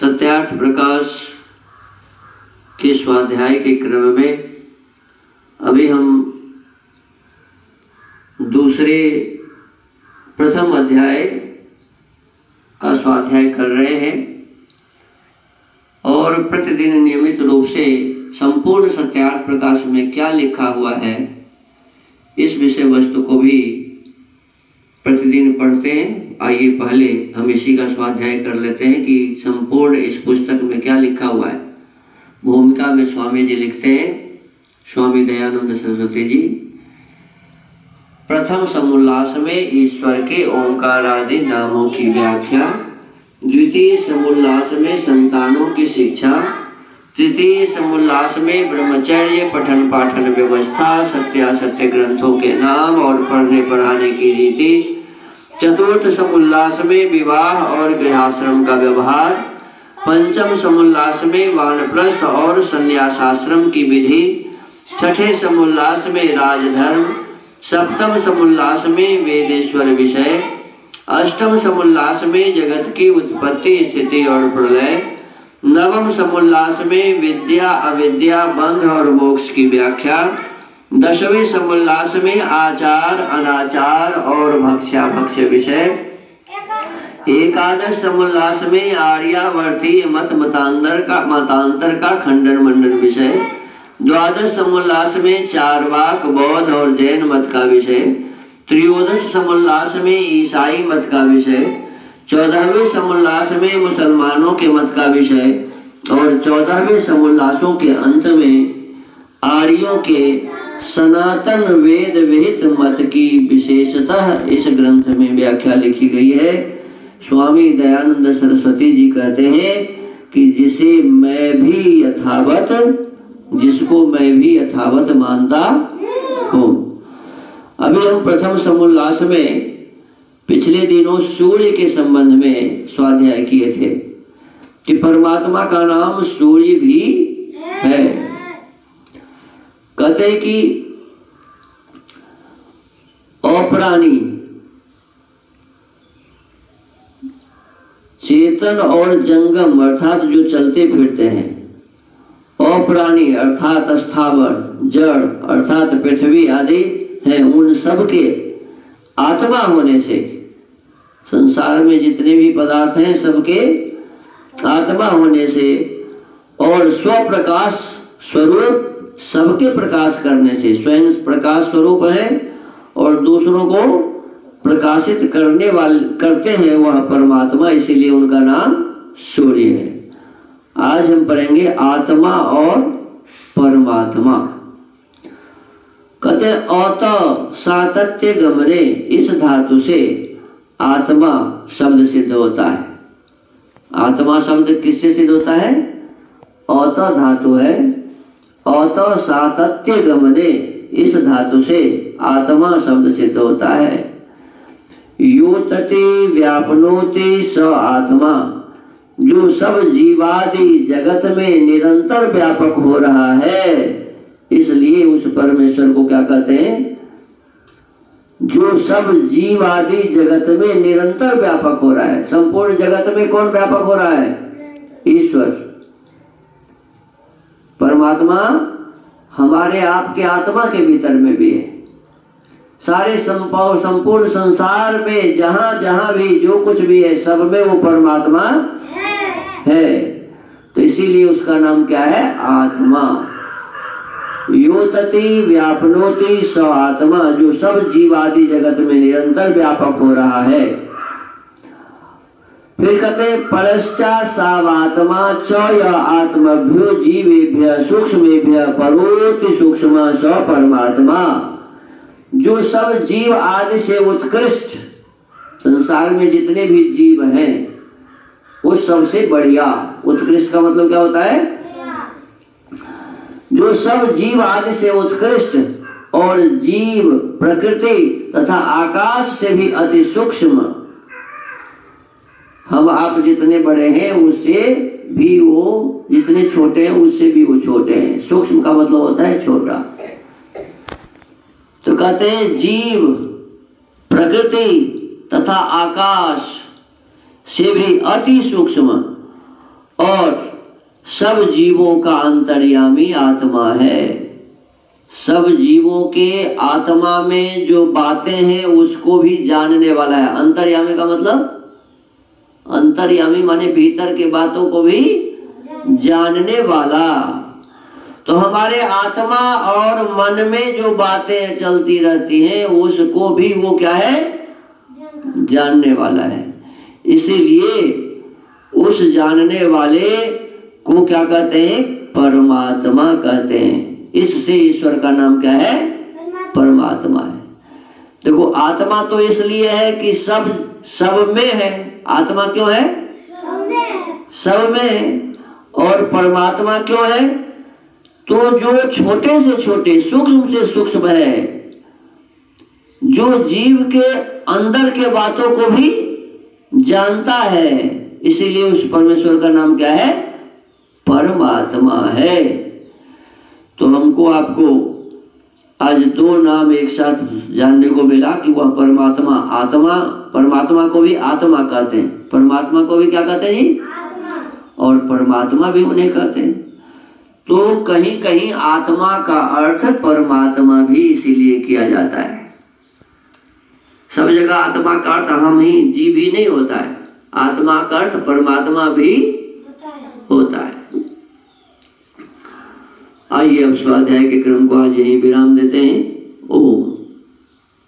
सत्यार्थ प्रकाश के स्वाध्याय के क्रम में अभी हम प्रथम अध्याय का स्वाध्याय कर रहे हैं और प्रतिदिन नियमित रूप से संपूर्ण सत्यार्थ प्रकाश में क्या लिखा हुआ है इस विषय वस्तु को भी प्रतिदिन पढ़ते हैं। आइए पहले हम इसी का स्वाध्याय कर लेते हैं कि संपूर्ण इस पुस्तक में क्या लिखा हुआ है। भूमिका में स्वामी जी लिखते हैं, स्वामी दयानंद सरस्वती जी, प्रथम समुल्लास में ईश्वर के ओंकार आदि नामों की व्याख्या, द्वितीय समुल्लास में संतानों की शिक्षा, तृतीय समुल्लास में ब्रह्मचर्य पठन पाठन व्यवस्था, सत्यासत्य ग्रंथों के नाम और पढ़ने पढ़ाने की रीति, चतुर्थ समुल्लास में विवाह और गृहाश्रम का व्यवहार, पंचम समुल्लास में वानप्रस्थ और संन्यासाश्रम की विधि, छठे समुल्लास में राजधर्म, सप्तम समुल्लास में वेदेश्वर विषय, अष्टम समुल्लास में जगत की उत्पत्ति स्थिति और प्रलय, नवम समुल्लास में विद्या अविद्या बंध और मोक्ष की व्याख्या, दसवें समुल्लास में आचार अनाचार और भक्ष्या भक्ष्य विषय, एकादश समुल्लास में आर्यावर्ती मतांतर का खंडन मंडन विषय, द्वादश समुल्लास में चारवाक बौद्ध और जैन मत का विषय, त्रयोदश समुल्लास में ईसाई मत का विषय, 14वें समुल्लास में मुसलमानों के मत का विषय और 14वें समुल्लासों के अंत में आर्यों के सनातन वेद विहित मत की विशेषतः इस ग्रंथ में व्याख्या लिखी गई है। स्वामी दयानंद सरस्वती जी कहते हैं कि जिसको मैं भी यथावत मानता हूँ। अभी हम प्रथम समुल्लास में पिछले दिनों सूर्य के संबंध में स्वाध्याय किए थे कि परमात्मा का नाम सूर्य भी है। कहते हैं कि अप्राणी चेतन और जंगम अर्थात जो चलते फिरते हैं, अप्राणी अर्थात स्थावर, जड़ अर्थात पृथ्वी आदि हैं, उन सब के आत्मा होने से संसार में जितने भी पदार्थ हैं सबके आत्मा होने से और स्वप्रकाश स्वरूप सबके प्रकाश करने से, स्वयं प्रकाश स्वरूप है और दूसरों को प्रकाशित करते हैं वह परमात्मा, इसीलिए उनका नाम सूर्य है। आज हम पढ़ेंगे आत्मा और परमात्मा। कहते अत सातत्य गमने, इस धातु से आत्मा शब्द सिद्ध होता है। आत्मा शब्द किससे सिद्ध होता है? अत धातु है, अत सातत्य गमने, इस धातु से आत्मा शब्द सिद्ध होता है। योतते व्यापनोति स आत्मा, जो सब जीवादि जगत में निरंतर व्यापक हो रहा है, इसलिए उस परमेश्वर को क्या कहते हैं? जो सब जीव आदि जगत में निरंतर व्यापक हो रहा है। संपूर्ण जगत में कौन व्यापक हो रहा है? ईश्वर। परमात्मा हमारे आपके आत्मा के भीतर में भी है। सारे संपूर्ण संसार में जहां जहां भी जो कुछ भी है सब में वो परमात्मा है। तो इसीलिए उसका नाम क्या है? आत्मा। योतति व्यापनोति स आत्मा, जो सब जीवादि जगत में निरंतर व्यापक हो रहा है। फिर कहते परश्चा सावात्मा च य आत्मभ्यो जीवेभ्य सूक्ष्मेभ्य परोति सूक्ष्म स परमात्मा, जो सब जीव आदि से उत्कृष्ट, संसार में जितने भी जीव हैं वो सबसे बढ़िया, उत्कृष्ट का मतलब क्या होता है? जो सब जीव आदि से उत्कृष्ट और जीव प्रकृति तथा आकाश से भी अति सूक्ष्म, हम आप जितने बड़े हैं उससे भी वो, जितने छोटे हैं उससे भी वो छोटे हैं। सूक्ष्म का मतलब होता है छोटा। तो कहते हैं जीव प्रकृति तथा आकाश से भी अति सूक्ष्म और सब जीवों का अंतर्यामी आत्मा है। सब जीवों के आत्मा में जो बातें हैं उसको भी जानने वाला है। अंतर्यामी का मतलब, अंतर्यामी माने भीतर के बातों को भी जानने वाला। तो हमारे आत्मा और मन में जो बातें चलती रहती हैं उसको भी वो क्या है, जानने वाला है। इसीलिए उस जानने वाले को क्या कहते हैं, परमात्मा कहते हैं। इससे ईश्वर का नाम क्या है, परमात्मा है। देखो आत्मा तो इसलिए है कि सब में है। आत्मा क्यों है, सब में है। और परमात्मा क्यों है, तो जो छोटे से छोटे सूक्ष्म से सूक्ष्म है, जो जीव के अंदर के बातों को भी जानता है, इसीलिए उस परमेश्वर का नाम क्या है, परमात्मा है। तो हमको आपको आज दो नाम एक साथ जानने को मिला कि वह परमात्मा, आत्मा, परमात्मा को भी आत्मा कहते हैं, परमात्मा को भी क्या कहते हैं जी, और परमात्मा भी उन्हें कहते हैं। तो कहीं कहीं आत्मा का अर्थ परमात्मा भी इसीलिए किया जाता है। सब जगह आत्मा का अर्थ हम ही जीव ही नहीं होता है, आत्मा का अर्थ परमात्मा भी होता है। आइए अब स्वाध्याय के क्रम को आज यहीं विराम देते हैं। ओम।